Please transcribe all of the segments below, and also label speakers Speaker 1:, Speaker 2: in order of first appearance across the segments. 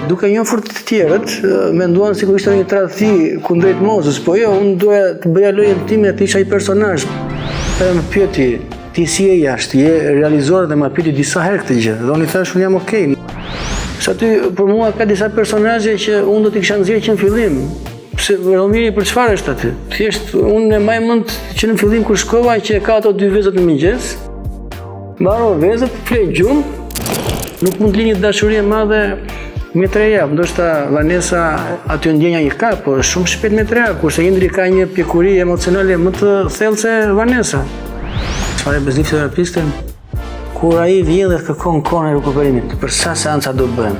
Speaker 1: Duke njohur të tjerët, menduan sikur ishte një tradhti kundrejt Mozës, po jo, unë doja të bëja lojën time të isha i personazh. Më pyeti, ti si je jashtë, je realizuar dhe më pyeti disa herë këtë gjë. Dhe unë i thash, unë jam okej. Sa aty për mua ka disa personazhe që unë do t'i kisha nxjerrë që në fillim. Pse Romiri për çfarë është aty? Thjesht unë e mbaj mend që në fillim kur shkova që ka ato dy vezët në mëngjes. Mbaro vezët, flet gjumë, nuk mund të linjë dashuri e madhe me 3 javë, ndoshta Vanessa aty ndjenja i ka, po shumë shpejt me 3 javë, kurse Indri ka një pjekuri emocionale më të thellë se Vanessa. Çfarë beznik terapiste? Kur ai vjen dhe kërkon kohën e rikuperimit, për sa seanca do bëjmë.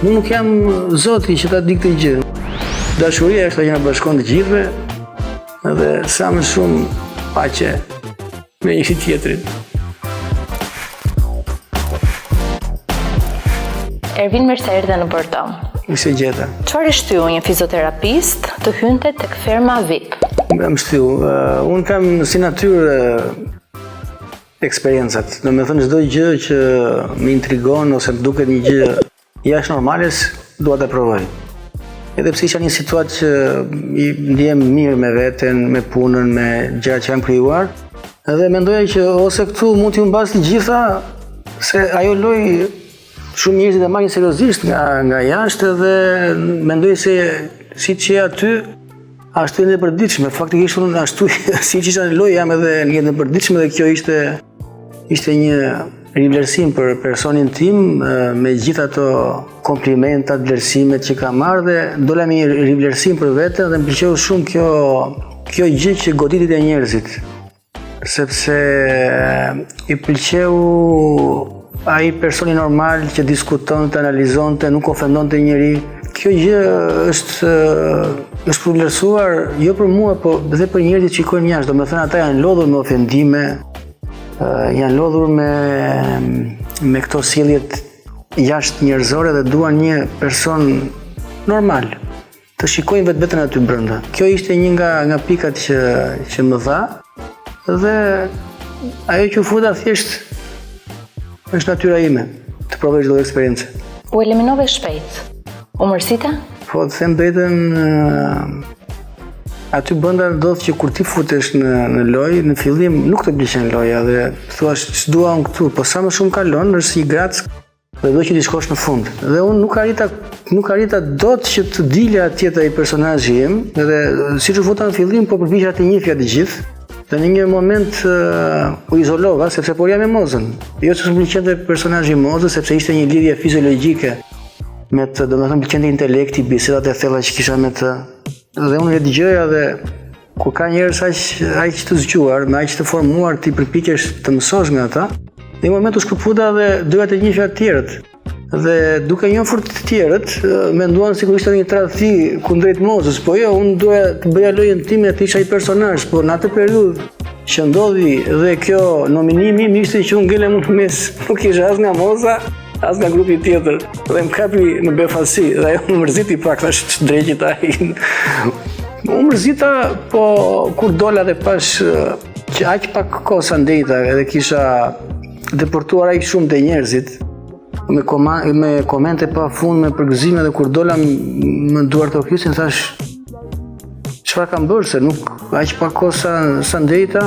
Speaker 1: Unë nuk jam zoti që ta di këtë gjë. Dashuria është ajo që na bashkon të gjithëve, dhe sa më shumë paqe me njëri tjetrin.
Speaker 2: Ervin, mirë se erdhe në Bordeaux.
Speaker 1: Mirë se gjeta.
Speaker 2: Çfarë shtyu një fizioterapist të hynte tek ferma VIP?
Speaker 1: Më shtyu. Unë kam si natyrë eksperiencat. Do me thënë çdo gjë që më intrigon ose më duket një gjë jashtë normales, dua ta provoj. Edhe pse isha një situatë që i ndjem mirë me veten, me punën, me gjërat që kam krijuar, edhe mendoja që ose këtu mund t'i humbas të gjitha, se ajo lojë shumë njerëzit e marrin seriozisht nga jashtë dhe mendoj se siç je aty, ashtu e përditshme. Faktikisht unë ashtu siç isha në lojë jam edhe në jetën e përditshme dhe kjo ishte një rivlerësim për personin tim me gjitha ato komplimentat, vlerësimet që kam marrë dhe dola me një rivlerësim për veten dhe më pëlqeu shumë kjo gjë që goditit e njerëzit. Sepse i pëlqeu ai personi normal që diskutonte, analizonte, nuk ofendonte njëri. Kjo gjë është për vlerësuar jo për mua, po edhe për njerëzit që shikojnë jashtë. Domethënë ata janë lodhur me ofendime, janë lodhur me këto sjelljet jashtë njerëzore dhe duan një person normal të shikojnë vetveten aty brenda. Kjo ishte një nga pikat që më dha dhe ajo që u futa thjesht është natyra ime, të provoj çdo eksperiencë.
Speaker 2: U eliminove shpejt. U mërzite?
Speaker 1: Po, të them drejtën, aty brenda ndodh që kur ti futesh në lojë, në fillim nuk të pëlqen loja dhe thua ç'dua unë këtu, po sa më shumë kalon, është një grac dhe do që ti shkosh në fund. Dhe unë nuk arrita dot që të dilja atje ai personazhi im, dhe siç u futa në fillim, po përpiqja të njihja të gjithë. Dhe në një moment u izolova, sepse por jam me Mozën. Jo që më pëlqente personazhi i Mozës, sepse ishte një lidhje fiziologjike me të, domethënë pëlqente intelekti, bisedat e thella që kisha me të. Dhe unë e dëgjoja dhe kur ka njerëz aq të zgjuar, me aq të formuar, ti përpiqesh të mësosh nga ata. Në një moment u shkëputa dhe doja të njihja të tjerët. Dhe duke njohur të tjerët, menduan sikur ishte një tradhti kundrejt Mozës, po jo, unë doja të bëja lojën time të isha i personazh, por në atë periudhë që ndodhi dhe kjo nominimi më ishte që unë ngelem në mes, nuk isha as nga Moza, as nga grupi tjetër. Dhe më kapi në befasi, dhe ajo më mërziti pak, thash drejtit ai. Më mërzita, po kur dola dhe pash që aq pak kohë sa ndejta edhe kisha deportuar aq shumë të njerëzit, me komente pa fund, me përgëzime dhe kur dola më duar të hysin, thash çfarë kam bërë, se nuk aq pak kohë sa ndejta,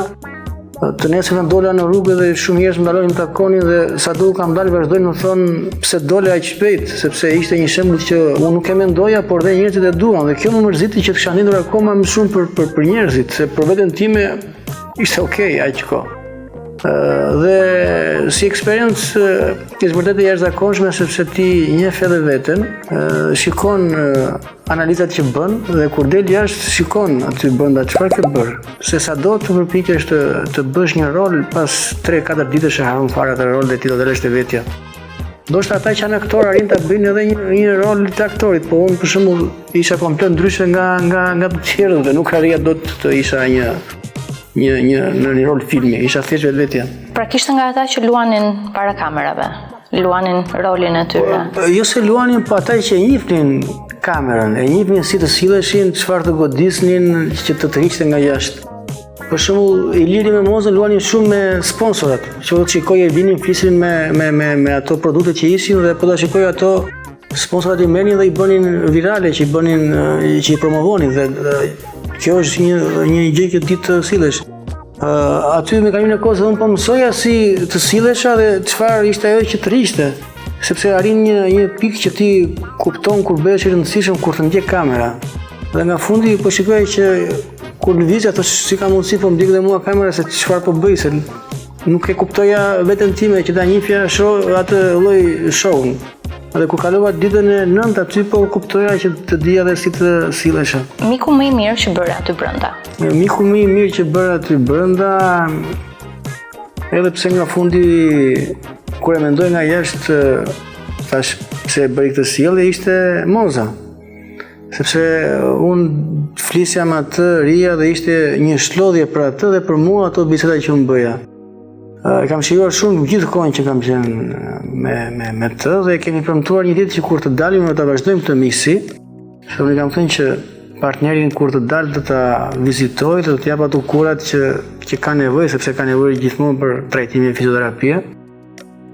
Speaker 1: të nesër dola në rrugë dhe shumë njerëz më ndalonin më takonin dhe sado kam dalë vazhdojnë më thonë pse dole aq shpejt, sepse ishte një shembull që unë nuk e mendoja, por dhe njerëzit e duan dhe kjo më mërziti që kisha ndjendur akoma më shumë për njerëzit, se për veten time ishte okay aq kohë. Dhe si eksperiencë është vërtet e jashtëzakonshme sepse ti njeh edhe veten, shikon analizat që bën dhe kur del jashtë shikon aty brenda çfarë ke bër. Se sado të përpiqesh të bësh një rol, pas 3-4 ditësh e harron fare atë rol dhe ti do delesh te vetja. Ndoshta ata që janë aktorë arrin ta bëjnë edhe një rol të aktorit, po unë për shembull isha komplet ndryshe nga të tjerët dhe nuk arrija dot të isha në një rol filmi, isha thjesht vetvetja.
Speaker 2: Pra kishte nga ata që luanin para kamerave, luanin rolin e tyre?
Speaker 1: Jo se luanin, po ata që e njihnin kamerën, e njihnin si të silleshin, çfarë të godisnin që të hiqte nga jashtë. për shembull Iliri me Mozën luanin shumë me sponsorat. Që do të shikoj vinin flisin me ato produkte që ishin dhe po ta shikoj ato sponsorat i merrnin dhe i bënin virale, që i promovonin dhe kjo është një gjë që ti të sillesh. Aty me kalimin e kohës unë po mësoja si të sillesha dhe çfarë ishte ajo që të rishte, sepse arrin një pikë që ti kupton kur bëhesh i rëndësishëm kur të ndjek kamera. Dhe nga fundi po shikoj që kur lëvizja thosh si ka mundësi po ndjek dhe mua kamera se çfarë po bëj, se nuk e kuptoja veten time që ta njihja atë lloj show-n. Dhe kur kalova ditën e 9 aty po kuptoja që të dija dhe si të sillesha.
Speaker 2: Miku më i mirë që bëra aty brenda.
Speaker 1: Miku më i mirë që bëra aty brenda, edhe pse nga fundi kur e mendoj nga jashtë thash pse bëri këtë sjellje ishte Moza. Sepse unë flisja me atë Ria dhe ishte një shlodhje për atë dhe për mua ato biseda që unë bëja. Kam shijuar shumë gjithkohën që kam qenë me të dhe kemi premtuar një ditë që kur të dalim do ta vazhdojmë këtë miqësi. Se unë kam thënë që partnerin kur të dalë do ta vizitoj dhe do t'i jap ato kurat që ka nevojë, sepse ka nevojë gjithmonë për trajtime e fizioterapie.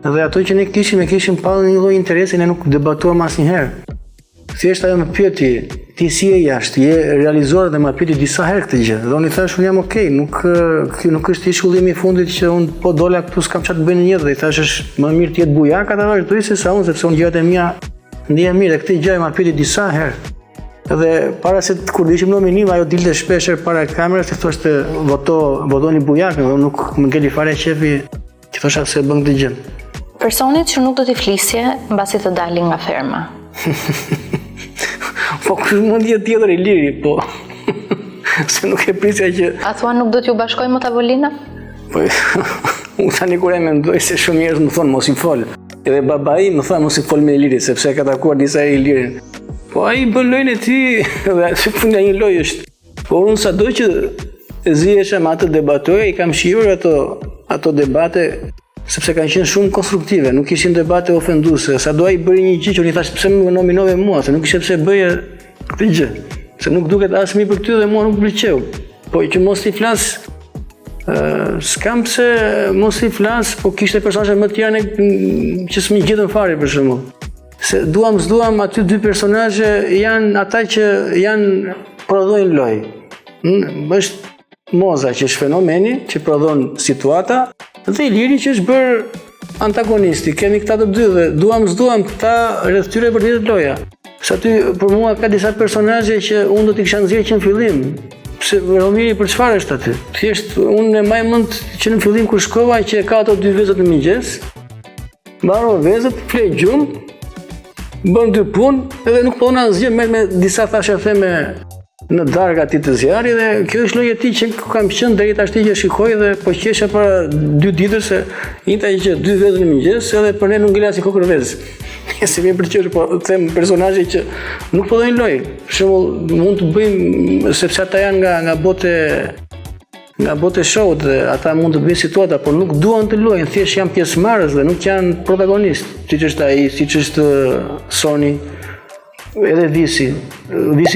Speaker 1: Dhe ato që ne kishim pasur një lloj interesi, ne nuk debatuam asnjëherë. Thjesht ajo më pyeti, ti si je jashtë, je realizuar dhe më pyeti disa herë këtë gjë. Dhe unë i thash, unë jam okay, nuk është i shkollimi i fundit që unë po dola këtu s'kam çfarë të bëj në jetë. Dhe i thash është më mirë të jetë bujak ata vazhdoj se sa unë, sepse unë gjërat e mia ndihem mirë dhe këtë gjë më pyeti disa herë. Dhe para se kur ishim në minim, ajo dilte shpesh para kamerës se thoshte votoni bujak, dhe nuk më ngeli fare qefi që thosha se bën këtë gjë.
Speaker 2: Personit që nuk do t'i flisje mbasi të dalin nga ferma.
Speaker 1: Po kush mund jetë tjetër Iliri, po. Se nuk e prisja që...
Speaker 2: A thua nuk do t'ju bashkoj më tavolina?
Speaker 1: Po, unë tani kur e mendoj se shumë njerëz më thonë mos i fol. Edhe babai më tha mos i fol me Ilirin, sepse ka takuar disa Ilirin. Po ai bën lojën e tij dhe si funda një lojë është. Po unë sado që zihesha me atë debatoj, i kam shijuar ato debate sepse kanë qenë shumë konstruktive, nuk ishin debate ofenduese. Sado ai bëri një gjë që unë i thash pse më nominove mua, se nuk ishte pse bëje këtë gjë. Se nuk duket as mirë për ty dhe mua nuk pëlqeu. Po që mos i flas, s'kam pse mos i flas, po kishte personazhe më të tjerë që s'më gjetën fare për shembull. Se s'duam aty dy personazhe janë ata që janë prodhojnë lojë. Është Moza që është fenomeni, që prodhon situata, dhe Iliri që është bërë antagonisti. Kemi këta të dy dhe duam këta rreth tyre për të loja. Se aty për mua ka disa personazhe që unë do t'i kisha nxjerrë që në fillim. Pse Romiri për çfarë është aty? Thjesht unë e mbaj mend që në fillim kur shkova që ka ato dy vezët në mëngjes, mbaroi vezët, flej gjumë, bën dy punë edhe nuk po na asgjë me disa thashë theme në darkë aty të zjarrit dhe kjo është lloji i tij që kam qenë deri tash që shikoj dhe po qesha para 2 ditësh se njëta që 2 vezë në mëngjes edhe për ne nuk ngela si kokër vezë. Se më pëlqej po them personazhe që nuk po dojnë lojë. Për shembull mund të bëjmë sepse ata janë nga bote show dhe ata mund të bëjnë situata, por nuk duan të lojnë, thjesht janë pjesëmarrës dhe nuk janë protagonistë. Siç është ai, siç është Sony. Edhe Visi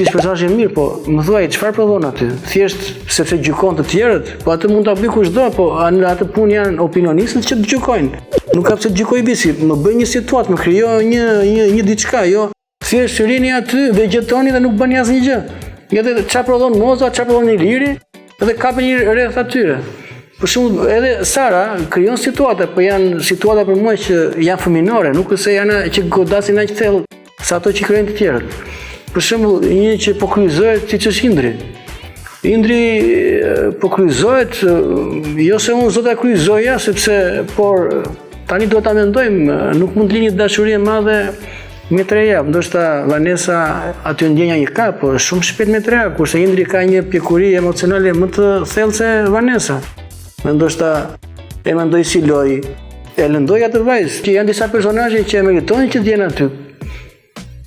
Speaker 1: është personazh i mirë, po më thuaj çfarë prodhon aty? Thjesht sepse gjykon të tjerët, po atë mund ta bëj kushdo, po në atë punë janë opinionistët që të gjykojnë. Nuk ka pse të gjykoj Visi, më bëj një situatë, më krijo një diçka, jo. Thjesht rini aty, vegjetoni dhe nuk bëni asnjë gjë. Edhe çfarë prodhon Moza, çfarë prodhon Iliri, edhe kapën një rreth atyre. Për shembull, edhe Sara krijon situata, po janë situata për mua që janë fëminore, nuk është se janë që godasin aq thellë sa ato që krijojnë të tjerët. Për shembull, një që po kryqëzohet siç është Indri. Indri po kryqëzohet, jo se unë zota kryqëzoja, sepse por tani do ta mendojmë, nuk mund të lini dashuri e madhe me 3 javë. Ndoshta Vanessa aty ndjenja i ka, po shumë shpejt me 3 javë, kurse Indri ka një pjekuri emocionale më të thellë se Vanessa. Ndoshta e mendoj si lojë, e lëndoj atë vajzë, që janë disa personazhe që e meritojnë që të jenë aty.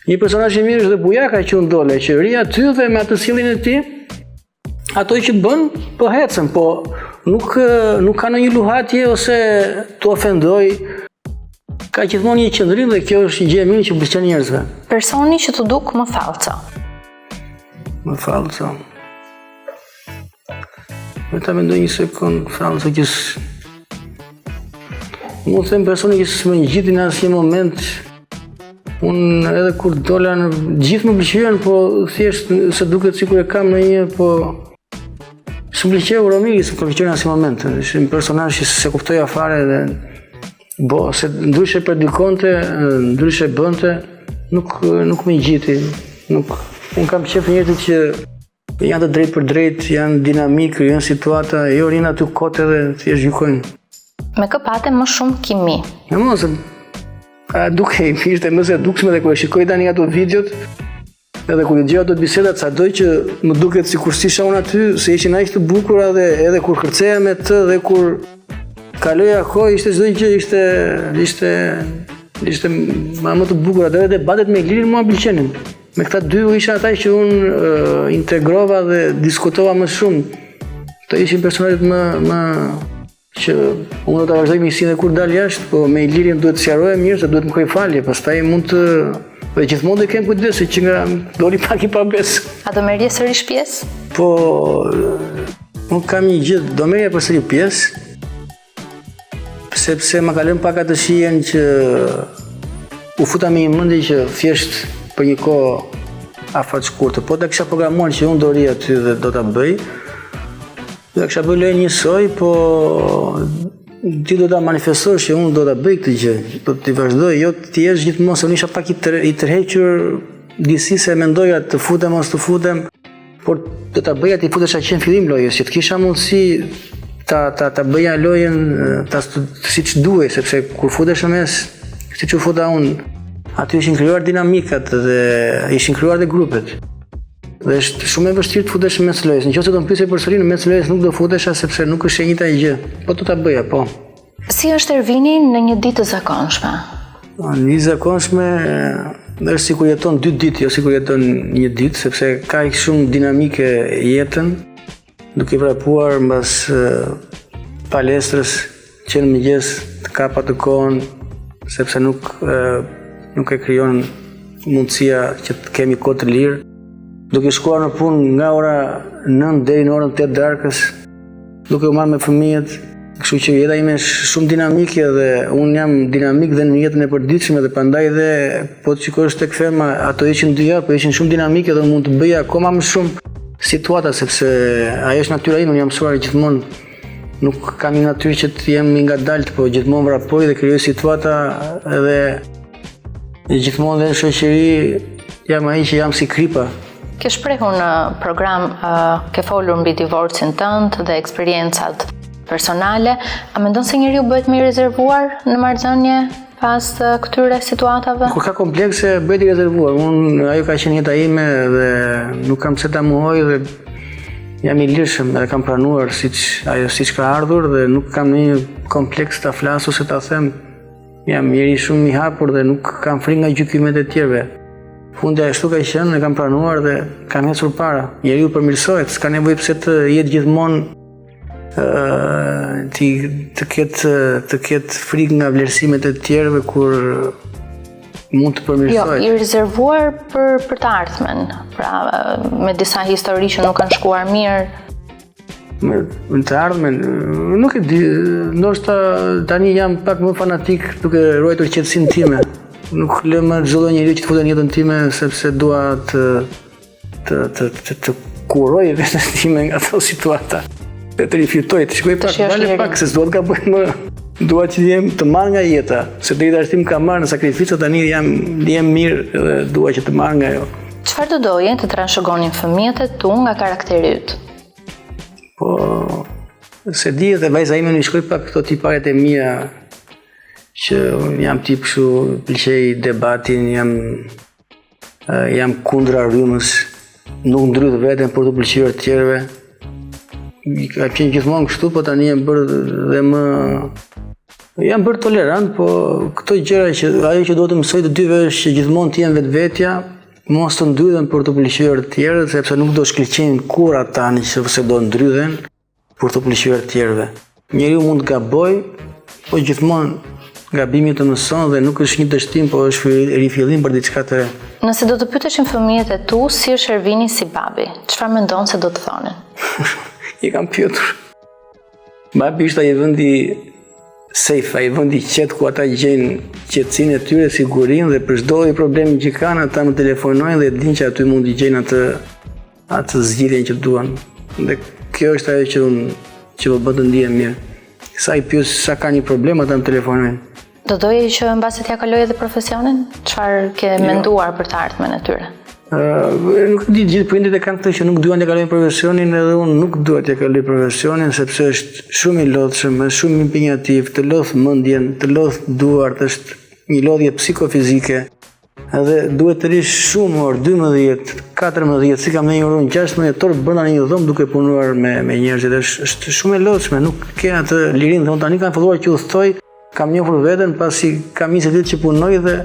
Speaker 1: Një personazh i mirë është dhe Bujaka që unë dole, që ri aty dhe me atë sjelljen e tij, ato që bën, po hecën, po nuk ka ndonjë luhatje ose të ofendoj. Ka gjithmonë një qëndrim dhe kjo është një gjë e mirë që pëlqen njerëzve.
Speaker 2: Personi që të duk më fallca.
Speaker 1: Më fallca. ta mendoj një sekund, Franco, që mu them personi që s'më ngjiti në asnjë moment. Unë edhe kur dola gjithë më pëlqyen, po thjesht se duket sikur e kam në një, po s'm pëlqeu Romili, s'm pëlqeu në asnjë moment. Ishte një personazh që se kuptoja fare dhe se ndryshe predikonte, ndryshe bënte, nuk më ngjiti. Unë kam qef njerëzit që janë të drejt për drejt, janë dinamik, janë situata, jo rinë aty kote dhe thjesht gjykojnë.
Speaker 2: Me kë pate më shumë kimi?
Speaker 1: Në mos, duke ishte mëse dukshme dhe kur e shikoj tani ato videot, edhe kur i gjej ato bisedat, sadoj që më duket sikur s'isha unë aty, se ishin aq të bukura dhe edhe kur kërceja me të dhe kur kaloja kohë, ishte çdo gjë ishte më të bukur, edhe debatet me Ilirin mua pëlqenin. Me këta dy isha ata që unë integrova dhe diskutova më shumë. Këto ishin personazhet më që unë do ta vazhdoj miqësinë dhe kur dal jashtë, po me Ilirin duhet të sqarohem mirë se duhet më kërkoj falje, pastaj mund të dhe gjithmonë do kem kujdes që nga doli pak i pabes.
Speaker 2: A do merrje sërish pjesë?
Speaker 1: Po unë kam një gjë, do merrja përsëri pjesë, sepse më ka lënë pak atë shijen që u futa me një mendje që thjesht për një kohë afat shkurtër, po ta kisha programuar që unë do ri aty dhe do ta bëj. Do ta kisha bëj lojë njësoj, po ti do ta manifestosh që unë do ta bëj këtë gjë, do t'i vazhdoj, jo ti jesh gjithmonë, se unë isha pak i tërhequr disi se mendoja të futem mos të futem, por do ta bëja ti futesha që në fillim lojës, që të kisha mundësi ta bëja lojën siç duhej, sepse kur futesh në mes, siç u futa unë, aty ishin krijuar dinamikat dhe ishin krijuar dhe grupet. Dhe është shumë e vështirë të futesh në mes lojës. Nëse do të më pyesë përsëri në mes lojës nuk do futesha sepse nuk është e njëjta gjë. Po do ta bëja, po.
Speaker 2: Si është Ervini në një ditë të zakonshme?
Speaker 1: Në një zakonshme është sikur jeton 2 ditë, jo sikur jeton një ditë, sepse ka shumë dinamike jetën, duke vrapuar mbas palestrës që në mëngjes të kapa të kohën, sepse nuk e krijon mundësia që të kemi kohë të lirë, duke shkuar në punë nga ora 9 deri në orën 8 darkës, duke u marrë me fëmijët, kështu që jeta ime është shumë dinamike dhe unë jam dinamik dhe në jetën e përditshme dhe prandaj dhe po të shikosh tek ferma, ato ishin 2 javë, po ishin shumë dinamike dhe mund të bëja akoma më shumë situata, sepse ajo është natyra ime, unë jam mësuar gjithmonë. Nuk kam një natyrë që të jem i ngadalt, po gjithmonë vrapoj dhe krijoj situata dhe gjithmonë dhe në shoqëri jam ai që jam si kripa.
Speaker 2: Ke shprehur në program, ke folur mbi divorcin tënd dhe eksperiencat personale, a mendon se njeriu bëhet më i rezervuar në marrëdhënie pas këtyre situatave?
Speaker 1: Kur ka komplekse bëhet i rezervuar. Ajo ka qenë jeta ime dhe nuk kam pse ta mohoj dhe jam i lirshëm dhe kam pranuar siç ka ardhur dhe nuk kam një kompleks ta flas ose ta them. Jam njeri shumë i hapur dhe nuk kam frikë nga gjykimet e tjerëve. Fundi ashtu ka qenë, e kam pranuar dhe kam ecur para. Njeriu përmirësohet, s'ka nevojë pse të jetë gjithmonë të ketë frikë nga vlerësimet e tjerëve kur mund të përmirësohet.
Speaker 2: Jo, i rezervuar për të ardhmen, pra me disa histori që nuk kanë shkuar mirë.
Speaker 1: Me të ardhmen, nuk e di, ndoshta tani jam pak më fanatik duke ruajtur qetësinë time. Nuk lë më çdo njeri që të futet në jetën time sepse dua të kuroj vetën time nga ato situata. Të rifjutoj, të shkoj pak, vale pak, se s'do të gaboj më. Dua që jem të marr nga jeta, se deri tash më ka marrë në sakrificë, tani jam mirë dhe dua që të marr nga ajo.
Speaker 2: Çfarë do doje të transmetonin fëmijët e tu nga karakteri yt?
Speaker 1: Po, se di edhe vajza ime më shkoi pak këto tiparet e mia që jam tip kështu, pëlqej debatin, jam kundra rrymës, nuk ndryth veten për të pëlqyer të tjerëve. Ka qenë gjithmonë kështu, po tani jam bërë tolerant, po këto gjëra që ajo që do të mësoj të dyve është që gjithmonë të jem vetvetja, mos të ndrydhen për të pëlqyer të tjerët, sepse nuk do shkëlqejnë kur ata nëse do ndrydhen për të pëlqyer të tjerëve. Njeriu mund të gabojë, po gjithmonë gabimi të mëson dhe nuk është një dështim, po është rifillim për diçka të re.
Speaker 2: Nëse do të pyeteshin fëmijët e tu si është Ervini si babi, çfarë mendon se do të thonin?
Speaker 1: I kam pyetur. Babi ishte ai vendi safe, ai vendi qetë ku ata gjejnë qetësinë e tyre, sigurinë dhe për çdo problem që kanë ata më telefonojnë dhe dinë që aty mund të gjejnë atë zgjidhjen që duan. Dhe kjo është ajo që më bën të ndihem mirë. Sa i pyes sa ka një problem ata më telefonojnë.
Speaker 2: Do doje që mbasi t'ja kaloj edhe profesionin? Çfarë ke menduar për të ardhmen e tyre?
Speaker 1: Nuk di, gjithë prindit e kanë këtë që nuk duan të kalojnë profesionin, edhe unë nuk dua të kaloj profesionin sepse është shumë i lodhshëm, është shumë impinjativ, të lodh mendjen, të lodh duart, është një lodhje psikofizike. Edhe duhet të rish shumë orë, 12, 14, si kam ndonjë orë 16 orë brenda një dhomë duke punuar me njerëzit. Është shumë e lodhshme, nuk ke atë lirinë. Unë tani kam filluar që udhtoj, kam njohur veten pasi kam 20 vjet që punoj dhe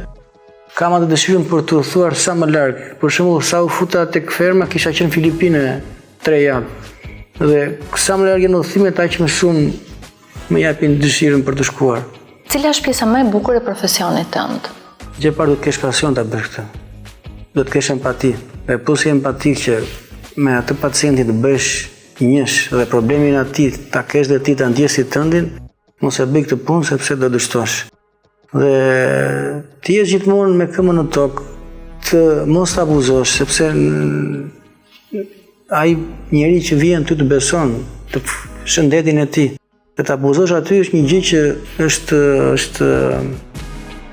Speaker 1: kam atë dëshirën për të udhëtuar sa më larg. Për shembull, sa u futa tek ferma, kisha qenë në Filipine 3 javë. Dhe sa më larg janë udhëtimet, aq më shumë më japin dëshirën për të shkuar.
Speaker 2: Cila është pjesa më e bukur e profesionit tënd?
Speaker 1: Gjë parë do të kesh pasion ta bësh këtë. Do të kesh empati. Dhe plus je empatik që me atë pacientin të bësh njësh dhe problemin atij ta kesh dhe ti ta ndjesh si tëndin, mos e bëj këtë punë sepse do dështosh. Dhe ti je gjithmonë me këmbën në tokë, të mos të abuzosh, sepse ai njeri që vjen ty të beson, të shëndetin e ti, dhe të abuzosh aty është një gjë që është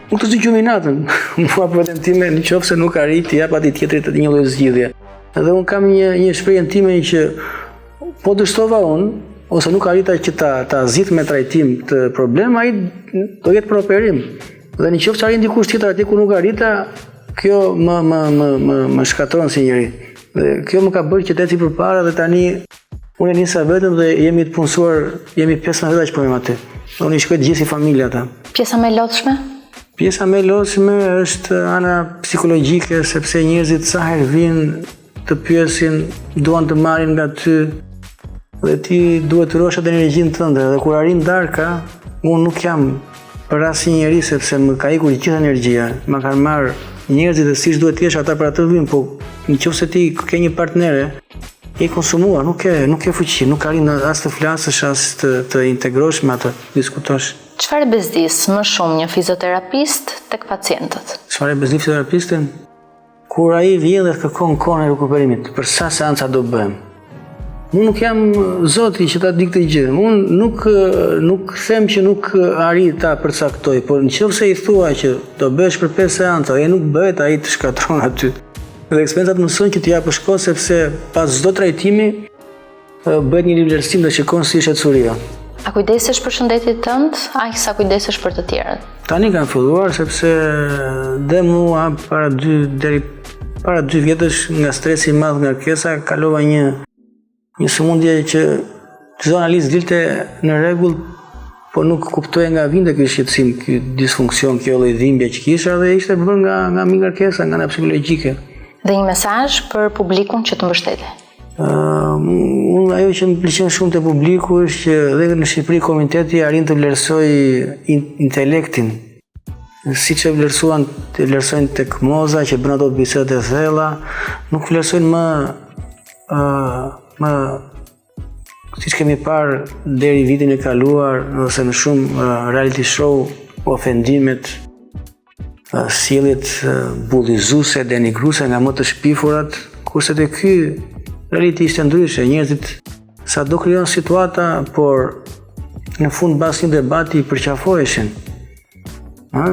Speaker 1: nuk të zgjidhur natën. Mua për veten time, nëse nuk arrit të jap atij tjetrit të një lloj zgjidhje. Edhe un kam një shprehje time që po dështova unë, ose nuk arrita që ta zgjidh me trajtim të problem, ai do jetë për operim. Dhe nëse arrin dikush tjetër atje ku nuk arrita, kjo më shkatron si njeri. Dhe kjo më ka bërë që të eci përpara dhe tani unë e nisa vetëm dhe jemi të punësuar, jemi 15 veta që punojmë aty. Unë i shkoj të gjithë si familja ata.
Speaker 2: Pjesa më e lodhshme?
Speaker 1: Pjesa më e lodhshme është ana psikologjike, sepse njerëzit sa herë vinë të pyesin, duan të marrin nga ty dhe ti duhet të ruash atë energjinë tënde. Dhe kur arrin darka, unë nuk jam për asnjë njeri sepse më ka ikur gjithë energjia. Ma kanë marrë njerëzit dhe siç duhet të jesh ata për atë vin, po nëse ti ke një partnere, je konsumuar, nuk ke fuqi, nuk arrin as të flasësh, as të integrosh me atë, diskutosh.
Speaker 2: Çfarë bezdis më shumë një fizioterapist tek pacientët?
Speaker 1: Çfarë bezdis fizioterapistin? Kur ai vjen dhe kërkon kohën e rikuperimit, për sa seanca do bëjmë. Unë nuk jam zoti që ta di këtë gjë. Unë nuk them që nuk arrit ta përcaktoj, por nëse i thua që do bësh për 5 seanca, ai nuk bëhet, ai të shkatron aty. Dhe eksperiencat mësojnë që t'ja përshko sepse pas çdo trajtimi bëhet një vlerësim dhe shikon si është etsuria.
Speaker 2: A kujdesesh për shëndetin tënd, aq sa kujdesesh për të tjerët?
Speaker 1: Tani kam filluar sepse dhe mua para 2 vjetësh nga stresi i madh nga kërkesa kalova një sëmundje që çdo analizë dilte në rregull, po nuk kuptoja nga vinte ky shqetësim, ky disfunksion, kjo lloj dhimbje që kisha dhe ishte bërë nga ngarkesa, nga ana psikologjike.
Speaker 2: Dhe një mesazh për publikun që të mbështetë.
Speaker 1: Ajo që më pëlqen shumë te publiku është që dhe në Shqipëri komiteti arrin të vlerësoj intelektin. Siç e vlerësojnë tek Moza që bën ato bisede thella, nuk vlerësojnë më siç kemi parë deri vitin e kaluar ose në shumë reality show, ofendimet, sjelljet bullizuese, denigruese nga më të shpifurat, kurse te ky reality ishte ndryshe. Njerëzit sa do krijon situata, por në fund pas një debati i përqafoheshin.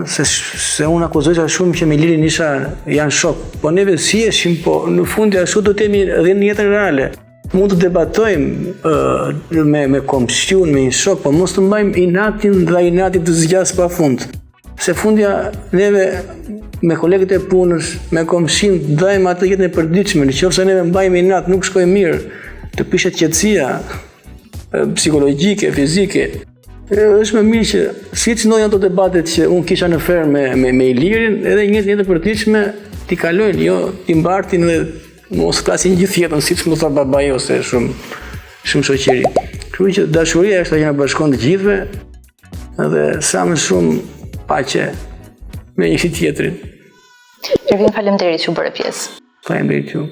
Speaker 1: Se unë akuzoja shumë që me Lirin isha janë shok, po neve si jeshim, po në fund ashtu do të jemi edhe në jetën reale. Mund të debatojmë me komshiun, me një shok, po mos të mbajmë inatin dhe inatit të zgjas pa fund. Se fundja neve me kolegët e punës, me komshin, dajmë atë jetën e përditshme, nëse neve mbajmë inat, nuk shkojmë mirë, të pishet qetësia psikologjike, fizike. Është më mirë që siç ndodhin ato debatet që unë kisha në fermë me Ilirin, edhe një jetë e përditshme ti kalojnë, jo ti mbartin dhe mos klasin gjithë jetën siç më tha babai ose shumë shoqëri. Kështu që dashuria është ajo që na bashkon të gjithëve dhe sa më shumë paqe me njëri tjetrin.
Speaker 2: Ervin, faleminderit që u bëre pjesë.
Speaker 1: Faleminderit ju.